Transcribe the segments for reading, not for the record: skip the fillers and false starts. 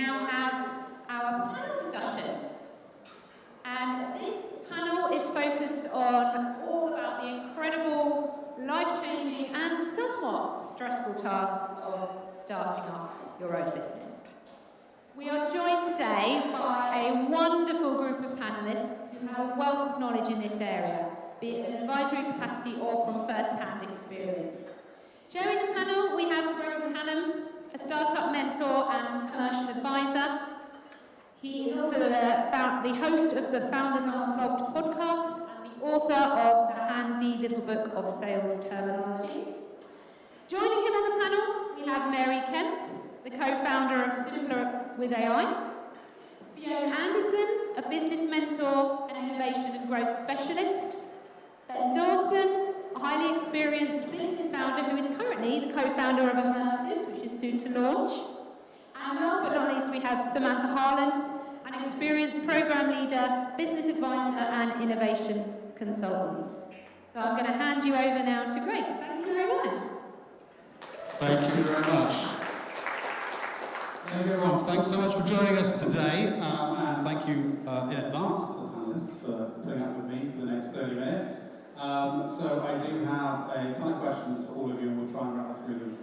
now have our panel discussion. And this panel is focused on all about the incredible, life-changing and somewhat stressful task of starting up your own business. We are joined today by a wonderful group of panellists who have a wealth of knowledge in this area, be it in an advisory capacity or from first-hand experience. Joining the panel, we have Greg McCallum, a startup mentor and commercial advisor. He is also the host of the Founders Unplugged podcast and the author of the handy little book of sales terminology. Joining him on the panel, we have Mary Kemp, the co-founder of Simpler with AI. Fiona Anderson, a business mentor and innovation and growth specialist. Ben Dawson, a highly experienced business founder who is currently the co-founder of Immersives, which is soon to launch. And last but not least, we have Samantha Harland, an experienced program leader, business advisor, and innovation consultant. So I'm going to hand you over now to Greg. Thank you very much. Thank you very much. Hey everyone, thanks so much for joining us today, and thank you in advance to the panelists for putting up with me for the next 30 minutes. So I do have a ton of questions for all of you, and we'll try and rattle through them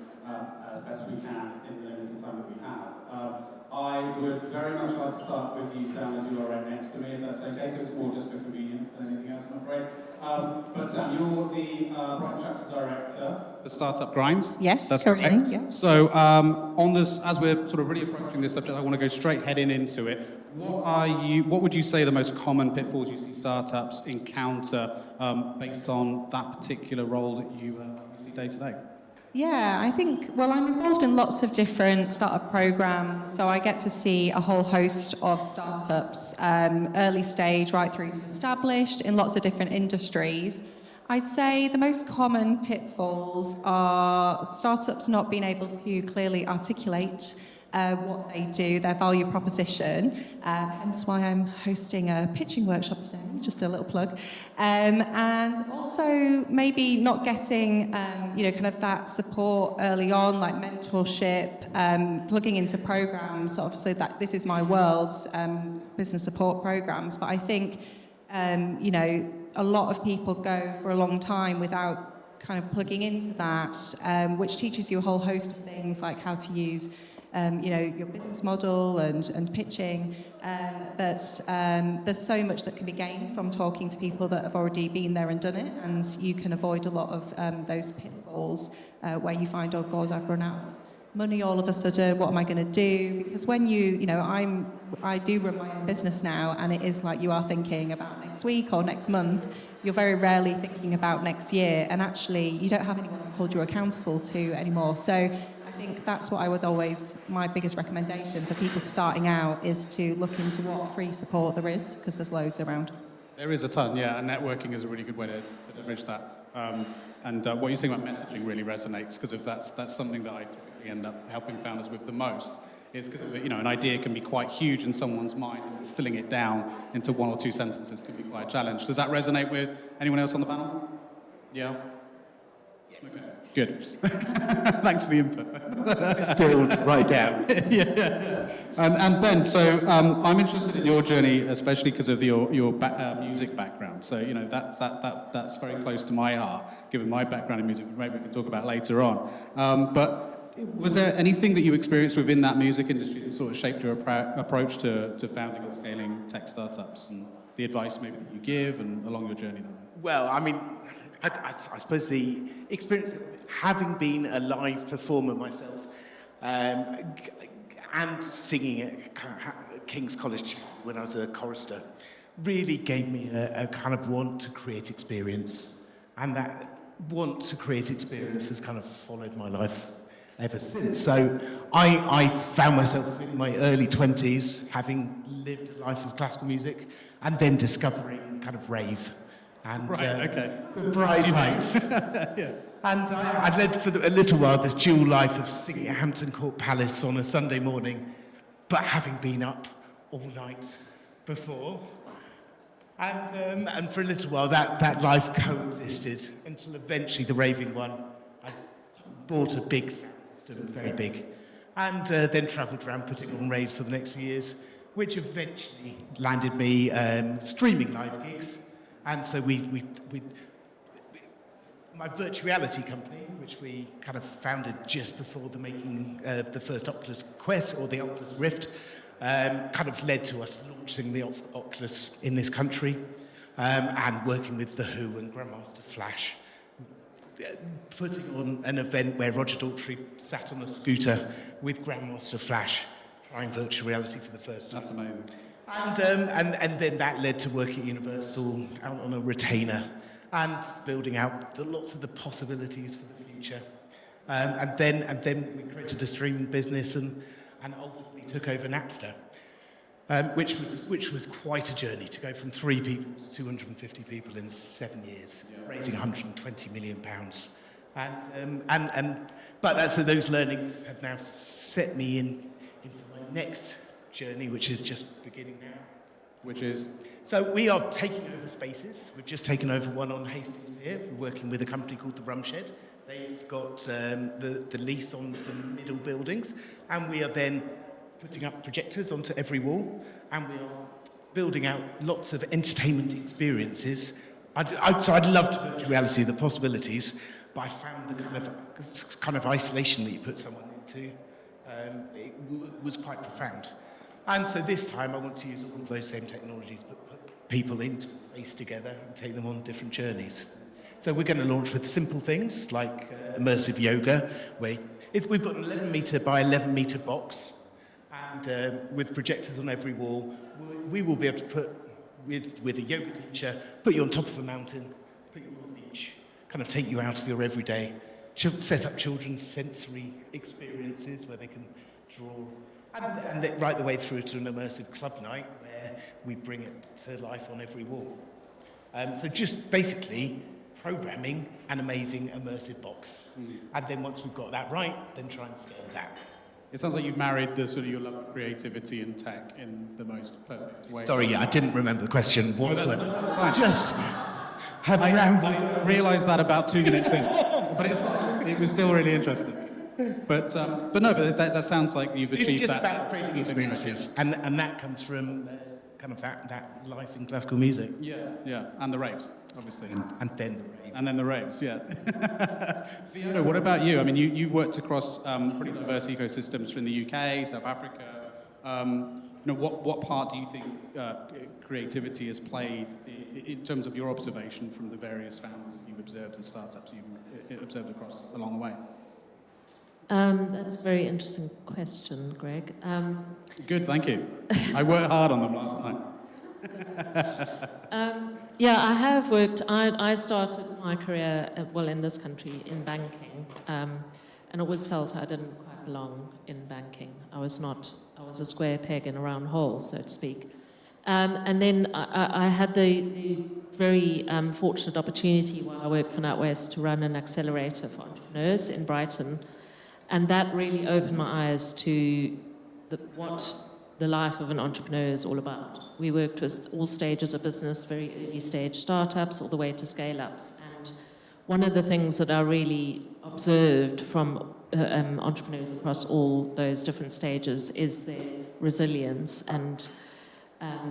as best we can in the limited time that we have. I would very much like to start with you, Sam, as you are right next to me, if that's okay. So it's more just for convenience than anything else, I'm afraid. But Sam, you're the Brighton chapter director for Startup Grinds. Yes, that's correct. correct. Yeah. So on this, as we're sort of really approaching this subject, I want to go straight heading into it. What would you say are the most common pitfalls you see startups encounter based on that particular role that you see day to day? Yeah, I think, well, I'm involved in lots of different startup programs, so I get to see a whole host of startups, early stage right through to established in lots of different industries. I'd say the most common pitfalls are startups not being able to clearly articulate what they do, their value proposition, hence why I'm hosting a pitching workshop today, just a little plug, and also maybe not getting, kind of that support early on, like mentorship, plugging into programs. Obviously, that this is my world, business support programs, but I think, a lot of people go for a long time without kind of plugging into that, which teaches you a whole host of things like how to use your business model and pitching, but there's so much that can be gained from talking to people that have already been there and done it, and you can avoid a lot of those pitfalls where you find, oh God, I've run out of money all of a sudden, what am I going to do? Because when I do run my own business now, and it is like you are thinking about next week or next month, you're very rarely thinking about next year, and actually you don't have anyone to hold you accountable to anymore. So I think that's what I would always, my biggest recommendation for people starting out is to look into what free support there is, because there's loads around. There is a ton, yeah, and networking is a really good way to leverage that. And what you're saying about messaging really resonates, because if that's something that I typically end up helping founders with the most, is because an idea can be quite huge in someone's mind, and distilling it down into one or two sentences can be quite a challenge. Does that resonate with anyone else on the panel? Yeah? Yes. Okay. Good. Thanks for the input. Distilled right down. Yeah. And Ben, so I'm interested in your journey, especially because of your music background. So that's very close to my heart, given my background in music, which maybe we can talk about later on. But was there anything that you experienced within that music industry that sort of shaped your approach to founding or scaling tech startups, and the advice maybe that you give and along your journey? Well, I mean, I suppose the experience of having been a live performer myself and singing at King's College when I was a chorister really gave me a kind of want to create experience. And that want to create experience has kind of followed my life ever since. So I found myself in my early 20s having lived a life of classical music and then discovering kind of rave. And, okay. Bright nights. Yeah. And I led for a little while this dual life of singing at Hampton Court Palace on a Sunday morning, but having been up all night before. And for a little while that life coexisted until eventually the raving one. I bought a big system, very big, and then travelled around putting on raves for the next few years, which eventually landed me streaming live gigs. And so my virtual reality company, which we kind of founded just before the making of the first Oculus Quest or the Oculus Rift, kind of led to us launching the Oculus in this country, and working with The Who and Grandmaster Flash, putting on an event where Roger Daltrey sat on a scooter with Grandmaster Flash, trying virtual reality for the first time. That's amazing. And then that led to work at Universal, out on a retainer, and building out lots of the possibilities for the future. And then we created a streaming business and ultimately took over Napster, which was quite a journey to go from 3 people to 250 people in 7 years, raising £120 million. So those learnings have now set me in for my next journey, which is just beginning now. Which is? So we are taking over spaces. We've just taken over one on Hastings here. We're working with a company called the Rum Shed. They've got the lease on the middle buildings, and we are then putting up projectors onto every wall, and we are building out lots of entertainment experiences. I'd loved virtual reality, the possibilities, but I found the kind of isolation that you put someone into was quite profound. And so this time I want to use all of those same technologies, but put people into space together and take them on different journeys. So we're going to launch with simple things like immersive yoga, where we've got an 11 metre by 11 metre box, and with projectors on every wall, we will be able to put, with a yoga teacher, put you on top of a mountain, put you on the beach, kind of take you out of your everyday, set up children's sensory experiences where they can draw, and right the way through to an immersive club night where we bring it to life on every wall. So just basically programming an amazing immersive box. And then once we've got that right, then try and scale that. It sounds like you've married the sort of your love of creativity and tech in the most perfect way. Sorry, I didn't remember the question whatsoever. Just have I realised that about 2 minutes in, but it was still really interesting. But that sounds like you've achieved that. It's just about creating experiences, and that comes from kind of that life in classical music. Yeah, and the raves, obviously. And then the raves. And then the raves, yeah. Fiona, what about you? I mean, you've worked across pretty diverse ecosystems from the UK, South Africa. What part do you think creativity has played in terms of your observation from the various founders you've observed and startups you've observed across along the way? That's a very interesting question, Greg. Good, thank you. I worked hard on them last night. I have worked. I started my career, in this country, in banking, and always felt I didn't quite belong in banking. I was a square peg in a round hole, so to speak. And then I had the very fortunate opportunity while I worked for NatWest to run an accelerator for entrepreneurs in Brighton. And that really opened my eyes to what the life of an entrepreneur is all about. We worked with all stages of business, very early stage startups, all the way to scale-ups. And one of the things that I really observed from entrepreneurs across all those different stages is their resilience and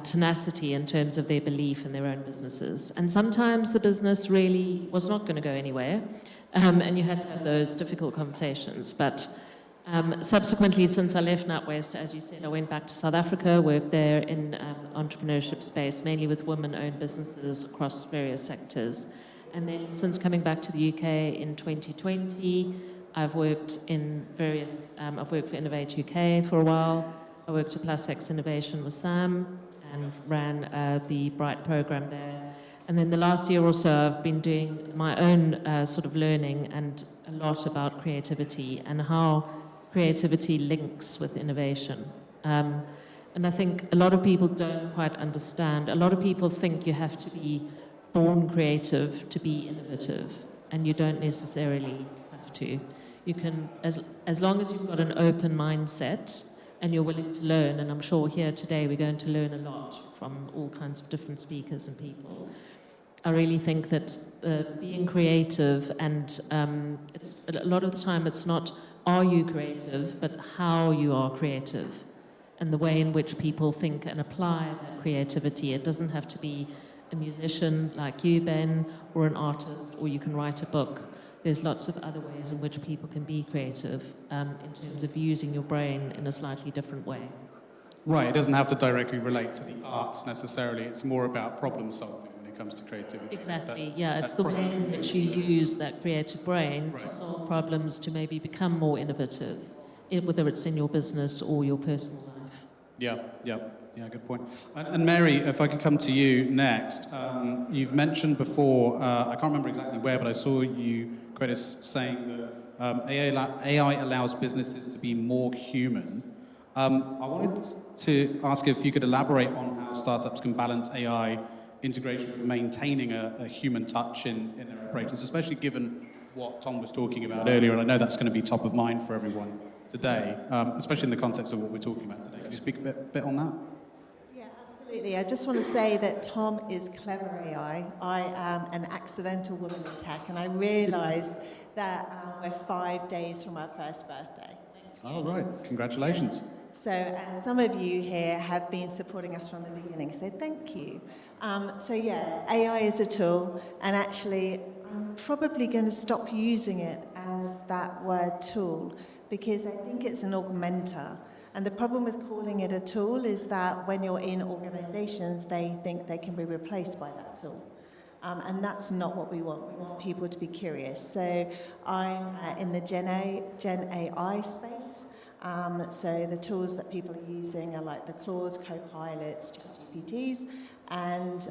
tenacity in terms of their belief in their own businesses. And sometimes the business really was not going to go anywhere. And you had to have those difficult conversations. But subsequently, since I left NatWest, as you said, I went back to South Africa, worked there in entrepreneurship space, mainly with women-owned businesses across various sectors. And then since coming back to the UK in 2020, I've worked in various, I've worked for Innovate UK for a while. I worked at PlusX Innovation with Sam and ran the Bright program there. And then the last year or so, I've been doing my own sort of learning and a lot about creativity and how creativity links with innovation. And I think a lot of people don't quite understand. A lot of people think you have to be born creative to be innovative, and you don't necessarily have to. You can, as long as you've got an open mindset and you're willing to learn, and I'm sure here today we're going to learn a lot from all kinds of different speakers and people. I really think that being creative and it's, a lot of the time it's not are you creative, but how you are creative, and the way in which people think and apply that creativity. It doesn't have to be a musician like you, Ben, or an artist, or you can write a book. There's lots of other ways in which people can be creative in terms of using your brain in a slightly different way. Right, it doesn't have to directly relate to the arts necessarily. It's more about problem solving when it comes to creativity. Exactly, it's the way in which you use that creative brain to solve problems, to maybe become more innovative, whether it's in your business or your personal life. Yeah, good point. And Mary, if I could come to you next. You've mentioned before, I can't remember exactly where, but I saw you quoted as saying that AI allows businesses to be more human. I wanted to ask if you could elaborate on how startups can balance AI integration with maintaining a human touch in their operations, especially given what Tom was talking about earlier, and I know that's going to be top of mind for everyone today, especially in the context of what we're talking about today. Could you speak a bit on that? Yeah, absolutely. I just want to say that Tom is clever AI. I am an accidental woman in tech, and I realised that we're 5 days from our first birthday. Oh, right. Congratulations. So some of you here have been supporting us from the beginning, so thank you. AI is a tool, and actually I'm probably going to stop using it as that word tool, because I think it's an augmenter. And the problem with calling it a tool is that when you're in organizations, they think they can be replaced by that tool. And that's not what we want. We want people to be curious. So I'm in the Gen AI space. So the tools that people are using are like the Claudes, Copilots, ChatGPTs, and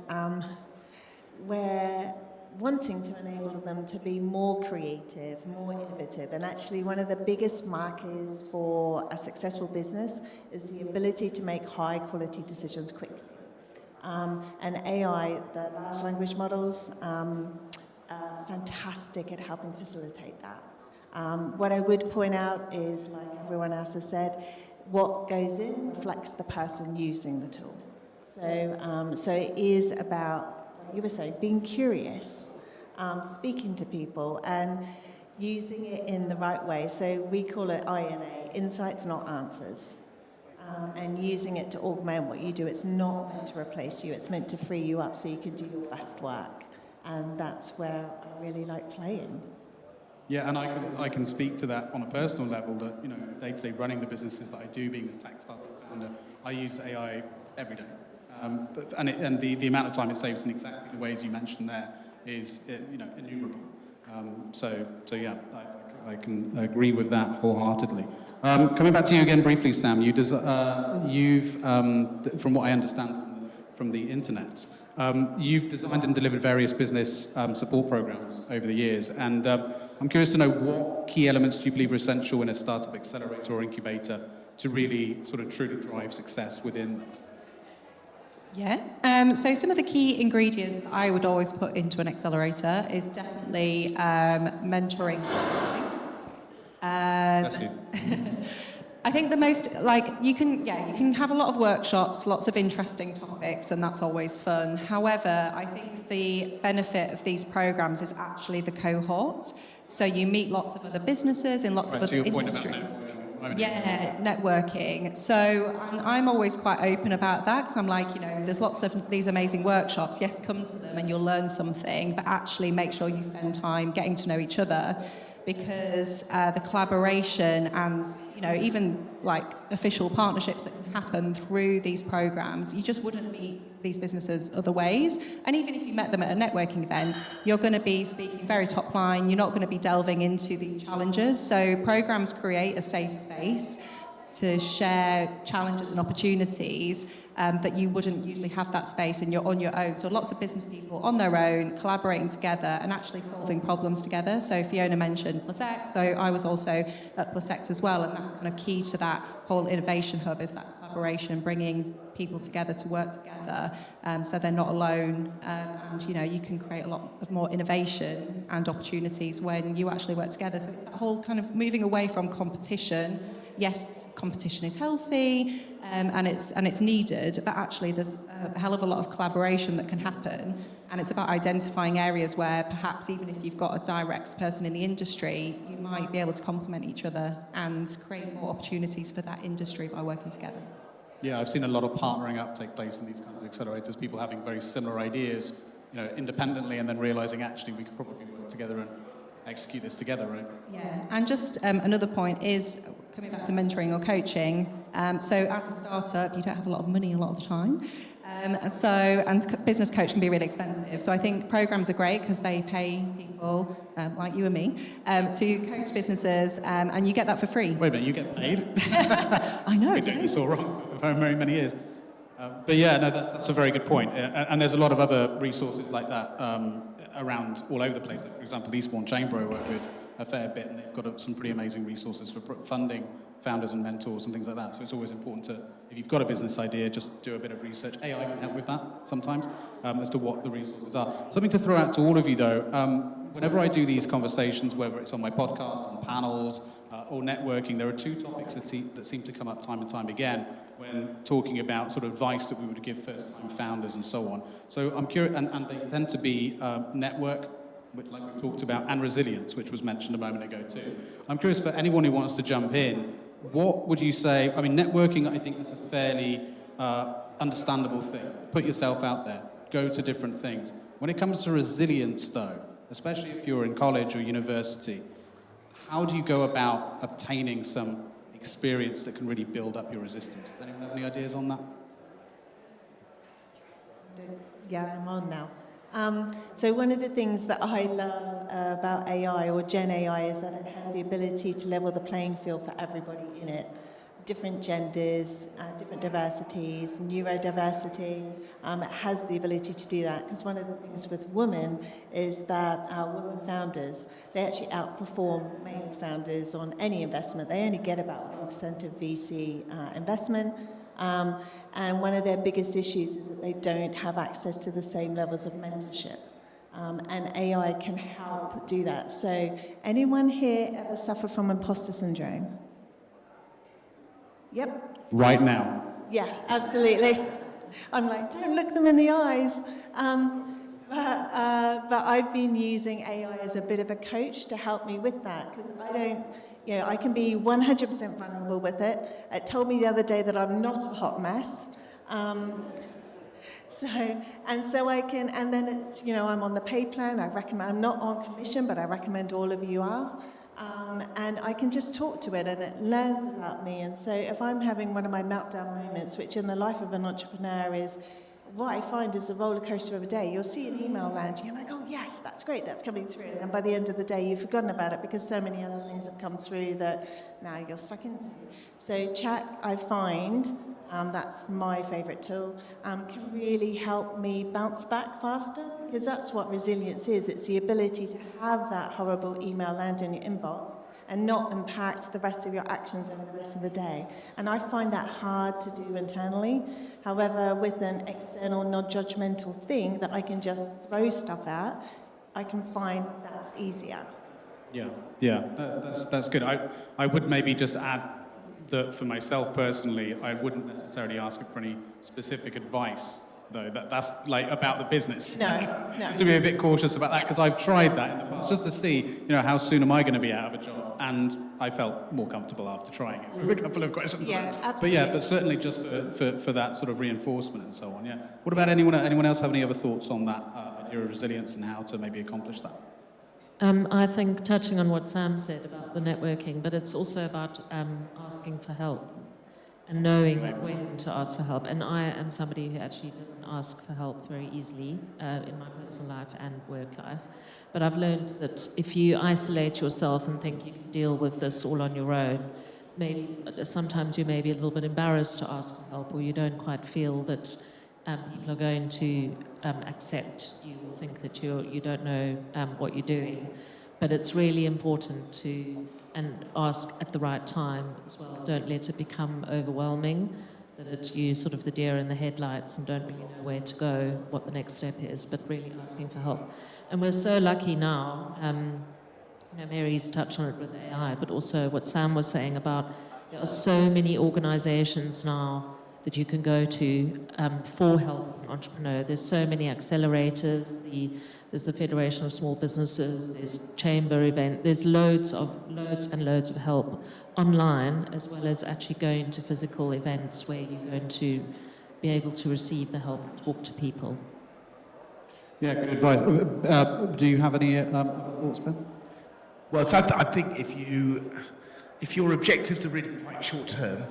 we're wanting to enable them to be more creative, more innovative. And actually one of the biggest markers for a successful business is the ability to make high quality decisions quickly. And AI, the large language models, are fantastic at helping facilitate that. What I would point out is, like everyone else has said, what goes in reflects the person using the tool. So it is about, like you were saying, being curious, speaking to people, and using it in the right way. So we call it INA, insights, not answers. And using it to augment what you do. It's not meant to replace you. It's meant to free you up so you can do your best work. And that's where I really like playing. Yeah, and I can speak to that on a personal level, that, you know, day-to-day running the businesses that I do, being a tech startup founder, I use AI every day. And the amount of time it saves in exactly the ways you mentioned there is, innumerable. So yeah, I can agree with that wholeheartedly. Coming back to you again briefly, Sam, you've from what I understand from the internet, you've designed and delivered various business support programs over the years, and I'm curious to know what key elements do you believe are essential in a startup accelerator or incubator to really sort of truly drive success within them? Yeah, so some of the key ingredients I would always put into an accelerator is definitely mentoring. Bless you. I think the most, you can have a lot of workshops, lots of interesting topics, and that's always fun. However, I think the benefit of these programs is actually the cohort. So you meet lots of other businesses in lots of other industries. Yeah, networking. So I'm always quite open about that, because I'm like, there's lots of these amazing workshops. Yes, come to them and you'll learn something, but actually make sure you spend time getting to know each other, because the collaboration and, even like official partnerships that can happen through these programs, you just wouldn't meet these businesses other ways. And even if you met them at a networking event, you're going to be speaking very top line. You're not going to be delving into the challenges. So programs create a safe space to share challenges and opportunities that you wouldn't usually have that space, and you're on your own. So lots of business people on their own, collaborating together and actually solving problems together. So Fiona mentioned PlusX, so I was also at PlusX as well, and that's kind of key to that whole innovation hub, is that collaboration, bringing people together to work together, so they're not alone, and you can create a lot of more innovation and opportunities when you actually work together. So it's that whole kind of moving away from competition yes, competition is healthy and it's needed, but actually there's a hell of a lot of collaboration that can happen, and it's about identifying areas where perhaps even if you've got a direct person in the industry, you might be able to complement each other and create more opportunities for that industry by working together. Yeah, I've seen a lot of partnering up take place in these kinds of accelerators, people having very similar ideas, independently, and then realizing actually we could probably work together and execute this together, right? Yeah, and just another point is coming back to mentoring or coaching. So as a startup, you don't have a lot of money a lot of the time. And business coach can be really expensive. So I think programs are great because they pay people like you and me to coach businesses, and you get that for free. Wait a minute, you get paid? I know. We're doing this all wrong for very many years. But yeah, no, that's a very good point. And there's a lot of other resources like that around all over the place. Like, for example, Eastbourne Chamber I work with a fair bit, and they've got some pretty amazing resources for funding founders and mentors and things like that. So it's always important to, if you've got a business idea, just do a bit of research. AI can help with that sometimes, as to what the resources are. Something to throw out to all of you though, whenever I do these conversations, whether it's on my podcast, on panels, or networking, there are two topics that seem to come up time and time again when talking about sort of advice that we would give first-time founders and so on. So I'm curious, and they tend to be network, like we've talked about, and resilience, which was mentioned a moment ago too. I'm curious for anyone who wants to jump in, what would you say? I mean, networking, I think that's a fairly understandable thing. Put yourself out there, go to different things. When it comes to resilience though, especially if you're in college or university, how do you go about obtaining some experience that can really build up your resistance? Does anyone have any ideas on that? Yeah, I'm on now. So one of the things that I love about AI or Gen AI is that it has the ability to level the playing field for everybody in it. Different genders, different diversities, neurodiversity. It has the ability to do that, because one of the things with women is that women founders, they actually outperform male founders on any investment. They only get about 1% of VC investment. And one of their biggest issues is that they don't have access to the same levels of mentorship. And AI can help do that. So anyone here ever suffer from imposter syndrome? Yep. Right now. Yeah, absolutely. I'm like, don't look them in the eyes. But I've been using AI as a bit of a coach to help me with that, because I don't, I can be 100% vulnerable with it. It told me the other day that I'm not a hot mess. So I can, and then it's, I'm on the pay plan. I recommend, I'm not on commission, but I recommend all of you are. And I can just talk to it and it learns about me. And so if I'm having one of my meltdown moments, which in the life of an entrepreneur is, what I find is a roller coaster of a day. You'll see an email land, you're like, oh yes, that's great, that's coming through. And by the end of the day, you've forgotten about it because so many other things have come through that now you're stuck into. So chat, I find, that's my favourite tool, can really help me bounce back faster, because that's what resilience is. It's the ability to have that horrible email land in your inbox and not impact the rest of your actions over the rest of the day. And I find that hard to do internally. However, with an external, non-judgmental thing that I can just throw stuff at, I can find that's easier. Yeah, that's good. I would maybe just add that for myself personally, I wouldn't necessarily ask for any specific advice, though. That's like about the business. No. Just to be a bit cautious about that, because I've tried that in the past, just to see, how soon am I going to be out of a job? And I felt more comfortable after trying it with a couple of questions. Yeah, absolutely. But certainly just for that sort of reinforcement and so on. Yeah. What about anyone else have any other thoughts on that idea of resilience and how to maybe accomplish that? I think touching on what Sam said about the networking, but it's also about asking for help and knowing when to ask for help. And I am somebody who actually doesn't ask for help very easily in my personal life and work life. But I've learned that if you isolate yourself and think you can deal with this all on your own, maybe sometimes you may be a little bit embarrassed to ask for help, or you don't quite feel that people are going to accept you or think that you don't know what you're doing. But it's really important to ask at the right time as well. Don't let it become overwhelming, that you sort of the deer in the headlights and don't really know where to go, what the next step is, but really asking for help. And we're so lucky now Mary's touched on it with AI, but also what Sam was saying about there are so many organizations now that you can go to for help as an entrepreneur. There's so many accelerators. There's the Federation of Small Businesses. There's chamber event. There's loads and loads of help online, as well as actually going to physical events where you're going to be able to receive the help and talk to people. Yeah, good advice. Do you have any other thoughts, Ben? Well, so I think if your objectives are really quite short term,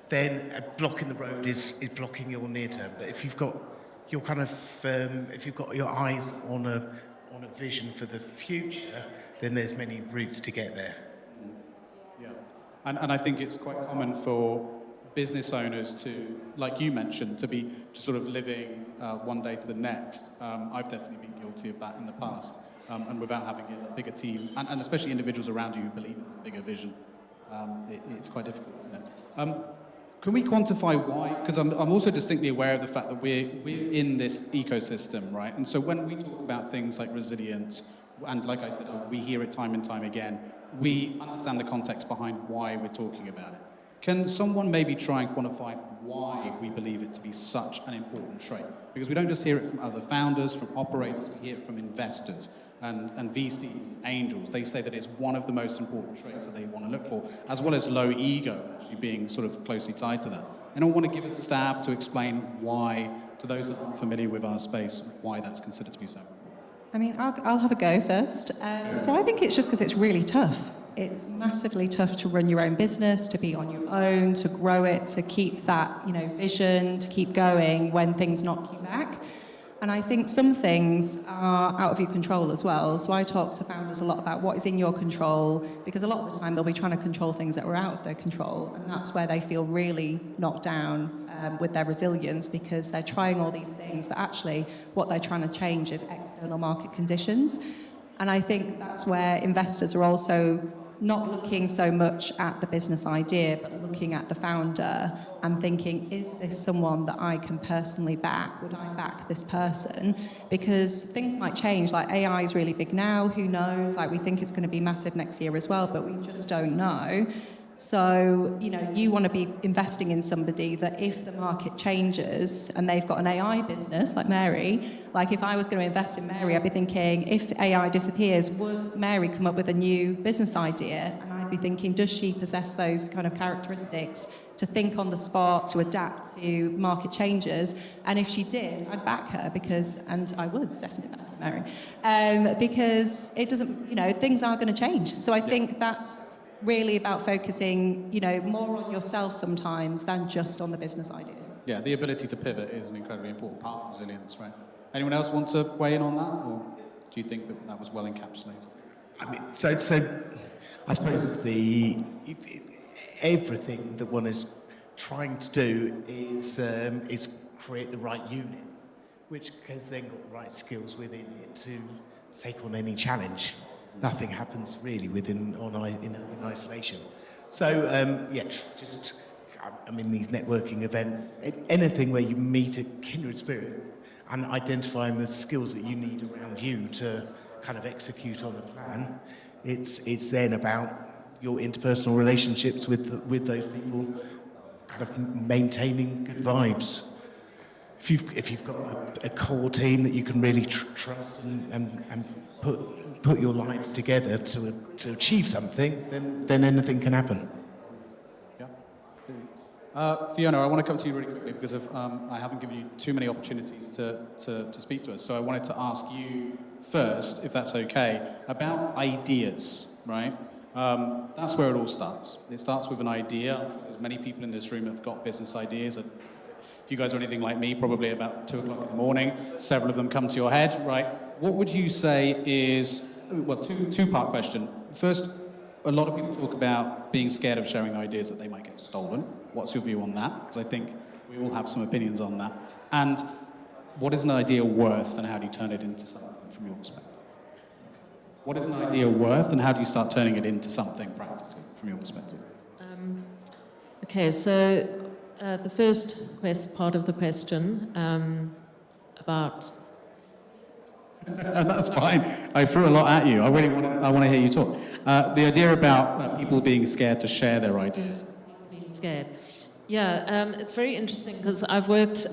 then blocking the road is blocking your near term. But if you've got your if you've got your eyes on a vision for the future, then there's many routes to get there. Yeah, and I think it's quite common for business owners to, like you mentioned, to be just sort of living one day to the next. I've definitely been guilty of that in the past, and without having a bigger team, and especially individuals around you who believe in a bigger vision, it's quite difficult, isn't it? Can we quantify why? Because I'm also distinctly aware of the fact that we're in this ecosystem, right? And so when we talk about things like resilience, and like I said, we hear it time and time again, we understand the context behind why we're talking about it. Can someone maybe try and quantify why we believe it to be such an important trait? Because we don't just hear it from other founders, from operators, we hear it from investors and VCs, angels. They say that it's one of the most important traits that they want to look for, as well as low ego, actually being sort of closely tied to that. Anyone want to give us a stab to explain why, to those that aren't familiar with our space, why that's considered to be so? I mean, I'll have a go first. So I think it's just because it's really tough. It's massively tough to run your own business, to be on your own, to grow it, to keep that, vision, to keep going when things knock you back. And I think some things are out of your control as well. So I talk to founders a lot about what is in your control, because a lot of the time they'll be trying to control things that are out of their control. And that's where they feel really knocked down with their resilience, because they're trying all these things, but actually what they're trying to change is external market conditions. And I think that's where investors are also not looking so much at the business idea, but looking at the founder and thinking, is this someone that I can personally back? Would I back this person? Because things might change, like AI is really big now, who knows? Like we think it's going to be massive next year as well, but we just don't know. So, you want to be investing in somebody that if the market changes and they've got an AI business like Mary, like if I was going to invest in Mary, I'd be thinking, if AI disappears, would Mary come up with a new business idea? And I'd be thinking, does she possess those kind of characteristics to think on the spot, to adapt to market changes? And if she did, I'd back her and I would definitely back Mary, because it doesn't, things are going to change. So I think that's really about focusing, more on yourself sometimes than just on the business idea. Yeah, the ability to pivot is an incredibly important part of resilience, right? Anyone else want to weigh in on that, or do you think that was well encapsulated? I mean, so I suppose everything that one is trying to do is create the right unit, which has then got the right skills within it to take on any challenge. Nothing happens really in isolation. So, I'm in these networking events, anything where you meet a kindred spirit and identifying the skills that you need around you to kind of execute on a plan. It's then about your interpersonal relationships with those people, kind of maintaining good vibes. If you've got a core team that you can really trust and put your lives together to achieve something, then anything can happen. Yeah. Fiona, I want to come to you really quickly because I haven't given you too many opportunities to speak to us. So I wanted to ask you first, if that's okay, about ideas, right? That's where it all starts. It starts with an idea. There's many people in this room that have got business ideas. If you guys are anything like me, probably about 2 o'clock in the morning, several of them come to your head, right? What would you say is, well, two-part question. First, a lot of people talk about being scared of sharing ideas that they might get stolen. What's your view on that? Because I think we all have some opinions on that. And what is an idea worth, and how do you turn it into something from your perspective? What is an idea worth, and how do you start turning it into something practically from your perspective? Okay, so the first part of the question about That's fine. I threw a lot at you. I want to hear you talk. The idea about people being scared to share their ideas. Being scared. Yeah, it's very interesting because I've worked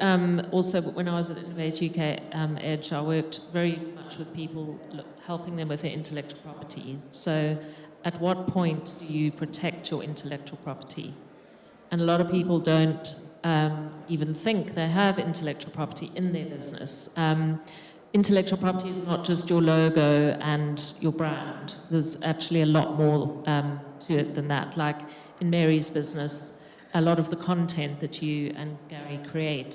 also when I was at Innovate UK Edge, I worked very much with people helping them with their intellectual property. So at what point do you protect your intellectual property? And a lot of people don't even think they have intellectual property in their business. Intellectual property is not just your logo and your brand. There's actually a lot more to it than that. Like in Mary's business, a lot of the content that you and Gary create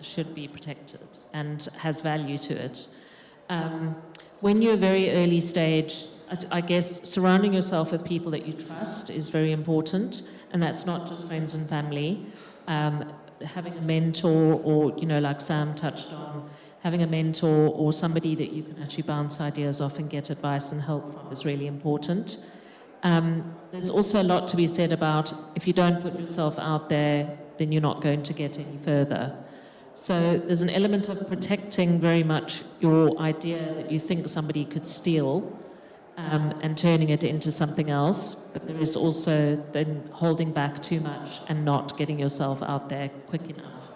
should be protected and has value to it. When you're very early stage, I guess surrounding yourself with people that you trust is very important, and that's not just friends and family. Having a mentor, or like Sam touched on, having a mentor or somebody that you can actually bounce ideas off and get advice and help from is really important. There's also a lot to be said about if you don't put yourself out there, then you're not going to get any further. So there's an element of protecting very much your idea that you think somebody could steal and turning it into something else, but there is also then holding back too much and not getting yourself out there quick enough.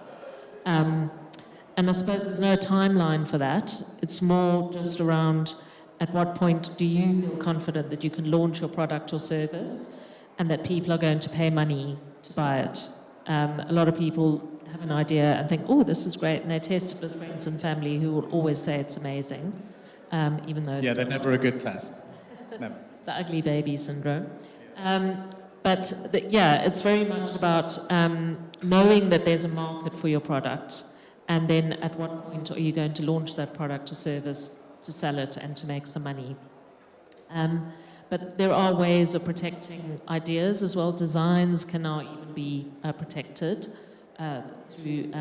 And I suppose there's no timeline for that. It's more just around at what point do you feel confident that you can launch your product or service and that people are going to pay money to buy it. A lot of people have an idea and think, oh, this is great, and they test it with friends and family who will always say it's amazing, even though... Yeah, they're never a good test. Never. The ugly baby syndrome. It's very much about knowing that there's a market for your product, and then at what point are you going to launch that product or service to sell it and to make some money. But there are ways of protecting ideas as well. Designs can now even be protected through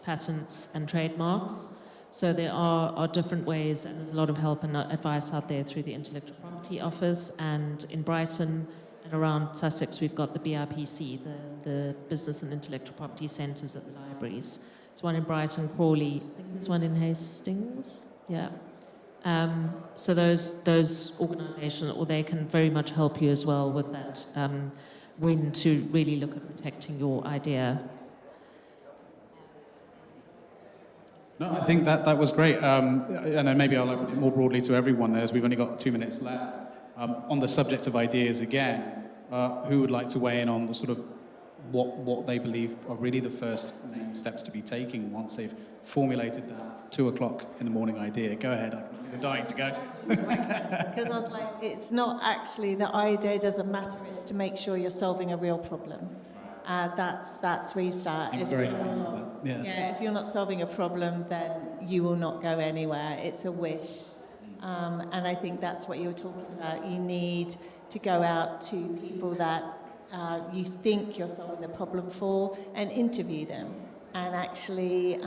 patents and trademarks. So there are different ways, and there's a lot of help and advice out there through the Intellectual Property Office. And in Brighton and around Sussex, we've got the BIPC, the Business and Intellectual Property Centres at the libraries. There's one in Brighton, Crawley. I think there's one in Hastings. Yeah. So those organisations, or they can very much help you as well with that, when to really look at protecting your idea. No, I think that was great. And then maybe I'll open it more broadly to everyone there, as we've only got 2 minutes left. On the subject of ideas again, who would like to weigh in on the sort of what they believe are really the first main steps to be taking once they've formulated that 2 o'clock in the morning idea? Go ahead, I can see you're dying to go. Because I was like, it's not actually the idea doesn't matter, it's to make sure you're solving a real problem. That's where you start. I'm very happy with that. Yeah. If you're not solving a problem, then you will not go anywhere. It's a wish. And I think that's what you were talking about. You need to go out to people that you think you're solving the problem for and interview them. And actually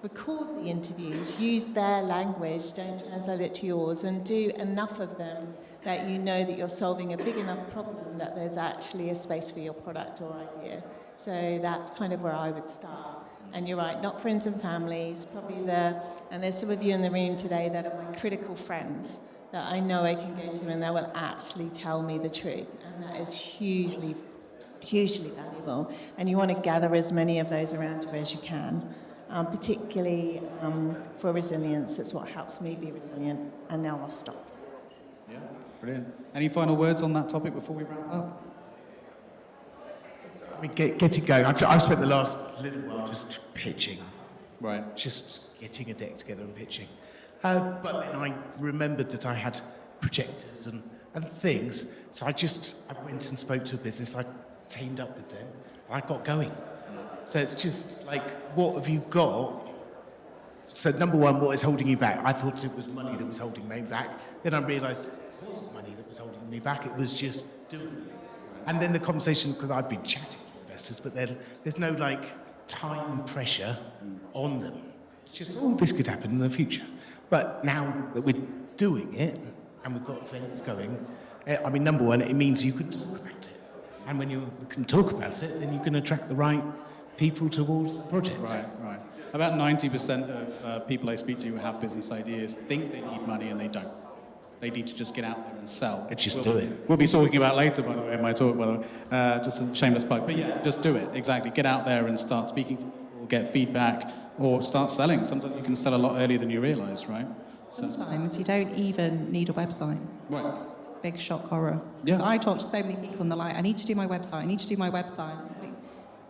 record the interviews, use their language, don't translate it to yours, and do enough of them that you know that you're solving a big enough problem that there's actually a space for your product or idea. So that's kind of where I would start. And you're right, not friends and families, probably and there's some of you in the room today that are my critical friends that I know I can go to and they will actually tell me the truth. And that is hugely valuable, and you want to gather as many of those around you as you can, particularly for resilience. It's what helps me be resilient. And now I'll stop. Yeah, brilliant. Any final words on that topic before we wrap up? I mean, get it going. I've spent the last little while just pitching. Right. Just getting a deck together and pitching. But then I remembered that I had projectors and things, so I went and spoke to a business. I teamed up with them, I got going. So it's just like, what have you got? So number one, what is holding you back? I thought it was money that was holding me back. Then I realised it wasn't money that was holding me back, it was just doing it. And then the conversation, because I've been chatting to investors, but there's no like time pressure on them. It's just, oh, this could happen in the future. But now that we're doing it, and we've got things going, I mean, number one, it means you can talk about it. And when you can talk about it, then you can attract the right people towards the project. Right. about 90% of people I speak to who have business ideas think they need money and they don't. They need to just get out there and sell. And just do it. We'll be talking about later, by the way, in my talk, by the way. Just a shameless plug. But yeah, just do it, exactly. Get out there and start speaking to people, get feedback, or start selling. Sometimes you can sell a lot earlier than you realise, right? So, Sometimes you don't even need a website. right. Big shock horror. Yeah. 'Cause I talk to so many people and they're like, I need to do my website, I need to do my website. It's like,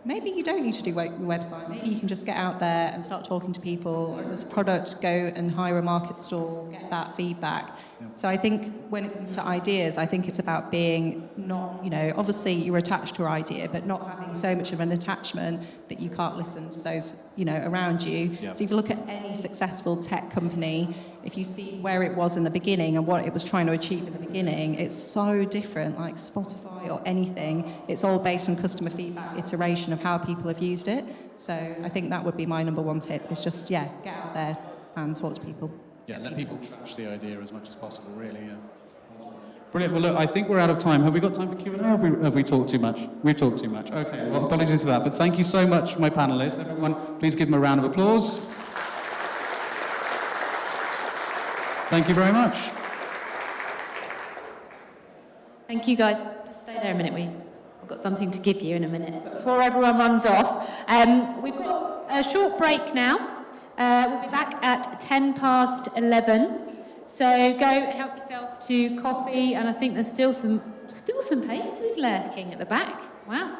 maybe you don't need to do your website. Maybe you can just get out there and start talking to people. Or if there's a product, go and hire a market stall, get that feedback. Yeah. So I think when it comes to ideas, I think it's about being not, obviously you're attached to your idea, but not having so much of an attachment that you can't listen to those, around you. Yeah. So if you look at any successful tech company, if you see where it was in the beginning and what it was trying to achieve in the beginning, it's so different, like Spotify or anything. It's all based on customer feedback, iteration of how people have used it. So I think that would be my number one tip, is just, get out there and talk to people. Yeah, let people trash the idea as much as possible, really, yeah. Brilliant. Well, look, I think we're out of time. Have we got time for Q&A, or have we talked too much? We've talked too much. Okay, well, apologies for that. But thank you so much, my panellists. Everyone, please give them a round of applause. Thank you very much. Thank you, guys. Just stay there a minute. I've got something to give you in a minute. But before everyone runs off, we've got a short break now. We'll be back at 11:10. So go help yourself to coffee, and I think there's still some pastries lurking at the back. Wow.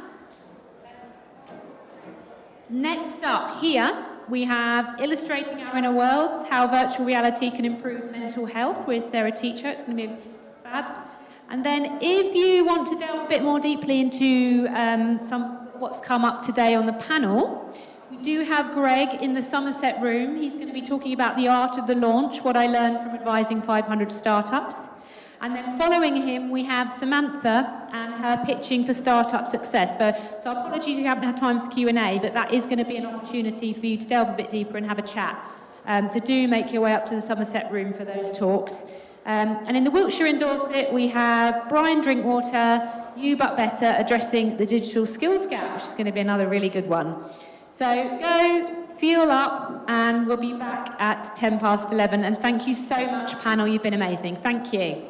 Next up here, we have Illustrating Our Inner Worlds, How Virtual Reality Can Improve Mental Health with Sarah Teacher. It's going to be fab. And then if you want to delve a bit more deeply into what's come up today on the panel, we do have Greg in the Somerset room. He's going to be talking about the art of the launch, what I learned from advising 500 startups. And then following him, we have Samantha and her pitching for startup success. So apologies if you haven't had time for Q&A, but that is going to be an opportunity for you to delve a bit deeper and have a chat. So do make your way up to the Somerset room for those talks. And in the Wiltshire in Dorset, we have Brian Drinkwater, You But Better, addressing the digital skills gap, which is going to be another really good one. So go, fuel up, and we'll be back at 11:10. And thank you so much, panel. You've been amazing. Thank you.